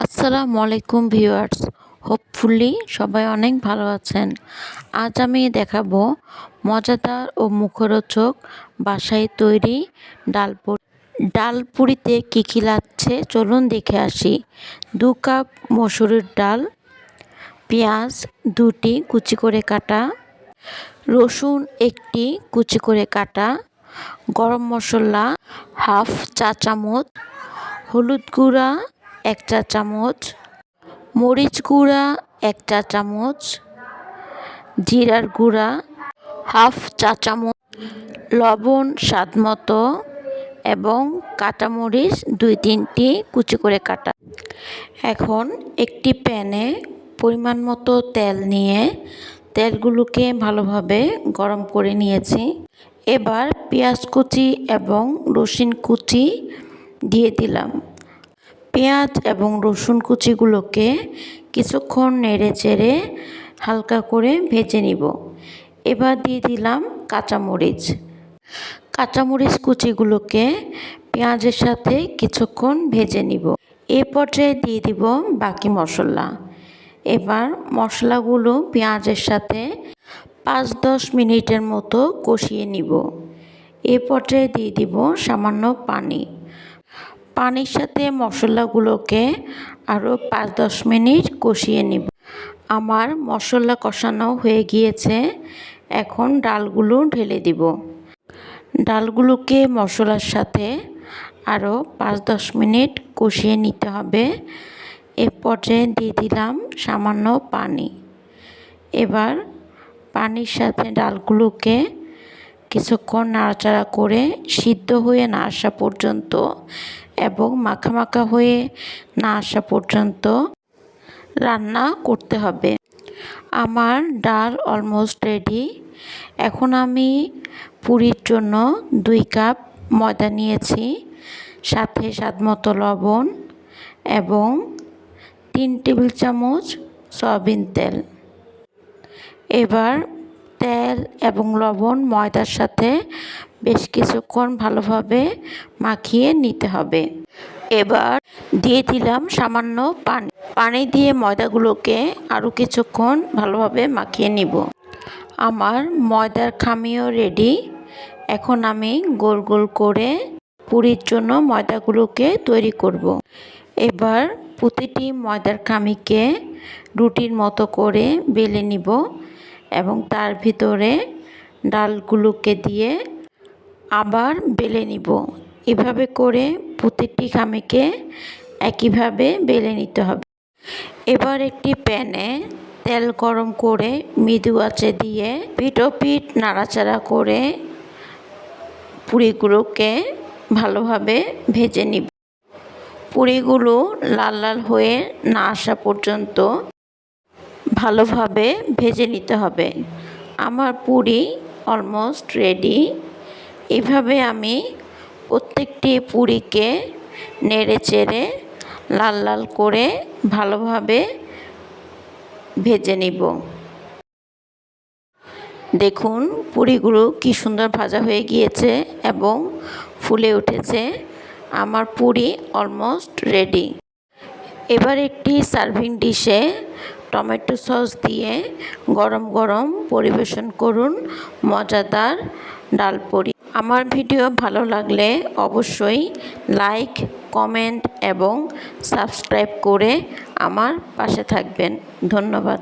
আসসালামু আলাইকুম viewers. Hopefully সবাই অনেক ভালো আছেন। আজ আমি দেখাবো মজাদার ও মুখরোচক বাসায় তৈরি ডাল পুরি। ডাল পুরিতে কী কী লাগছে চলুন দেখে আসি। 2 কাপ মসুরের ডাল, পেঁয়াজ 2টি কুচি করে কাটা, রসুন 1টি কুচি করে কাটা, গরম মশলা হাফ চা চামচ, হলুদ গুঁড়া 1 চা চামচ, মরিচ গুঁড়া 1 চা চামচ, জিরার গুঁড়া হাফ চা চামচ, লবণ স্বাদমতো এবং কাঁচামরিচ 2-3টি কুচি করে কাটা। এখন একটি প্যানে পরিমাণ মতো তেল নিয়ে তেলগুলোকে ভালোভাবে গরম করে নিয়েছি। এবার পেঁয়াজ কুচি এবং রসুন কুচি দিয়ে দিলাম। পেঁয়াজ এবং রসুন কুচিগুলোকে কিছুক্ষণ নেড়ে চেড়ে হালকা করে ভেজে নিব। এবার দিয়ে দিলাম কাঁচামরিচ। কাঁচামরিচ কুচিগুলোকে পেঁয়াজের সাথে কিছুক্ষণ ভেজে নিব। এ পর্যায়ে দিয়ে দিব বাকি মশলা। এবার মশলাগুলো পেঁয়াজের সাথে 5-10 মিনিটের মতো কষিয়ে নিব। এ পর্যায়ে দিয়ে দিব সামান্য পানি। পানির সাথে মশলাগুলোকে আরও 5-10 মিনিট কষিয়ে নিব। আমার মশলা কষানো হয়ে গিয়েছে। এখন ডালগুলো ঢেলে দিব। ডালগুলোকে মশলার সাথে আরও 5-10 মিনিট কষিয়ে নিতে হবে। এ পর্যায়ে দিয়ে দিলাম সামান্য পানি। এবার পানির সাথে ডালগুলোকে কিছুক্ষণ নাড়াচাড়া করে সিদ্ধ হয়ে না আসা পর্যন্ত এবং মাখা মাখা হয়ে না আসা পর্যন্ত রান্না করতে হবে। আমার ডাল অলমোস্ট রেডি। এখন আমি পুরির জন্য 2 কাপ ময়দা নিয়েছি, সাথে স্বাদমতো লবণ এবং 3 টেবিল চামচ সয়াবিন তেল। এবার তেল এবং লবণ ময়দার সাথে বেশ কিছুক্ষণ ভালোভাবে মাখিয়ে নিতে হবে। এবার দিয়ে দিলাম সামান্য পানি। পানি দিয়ে ময়দাগুলোকে আরও কিছুক্ষণ ভালোভাবে মাখিয়ে নিব। আমার ময়দার খামিও রেডি। এখন আমি গোল গোল করে পুরির জন্য ময়দাগুলোকে তৈরি করব। এবার প্রতিটি ময়দার খামিকে রুটির মতো করে বেলে নিব এবং তার ভিতরে ডালগুলোকে দিয়ে আবার বেলে নিব। এভাবে করে প্রতিটি খামিকে একইভাবে বেলে নিতে হবে। এবার একটি প্যানে তেল গরম করে মৃদু আঁচে দিয়ে পিঠ ও পিঠ নাড়াচাড়া করে পুরিগুলোকে ভালোভাবে ভেজে নিব। পুরিগুলো লাল লাল হয়ে না আসা পর্যন্ত ভালোভাবে ভেজে নিতে হবে। আমার পুরি অলমোস্ট রেডি। এভাবে আমি প্রত্যেকটি পুরিকে নেড়ে চেড়ে লাল লাল করে ভালোভাবে ভেজে নিব। দেখুন পুরিগুলো কি সুন্দর ভাজা হয়ে গিয়েছে এবং ফুলে উঠেছে। আমার পুরি অলমোস্ট রেডি। এবার একটি সার্ভিং ডিশে টমেটো সস দিয়ে গরম গরম পরিবেশন করুন মজাদার ডাল পুরি। আমার ভিডিও ভালো লাগলে অবশ্যই লাইক, কমেন্ট এবং সাবস্ক্রাইব করে আমার পাশে থাকবেন। ধন্যবাদ।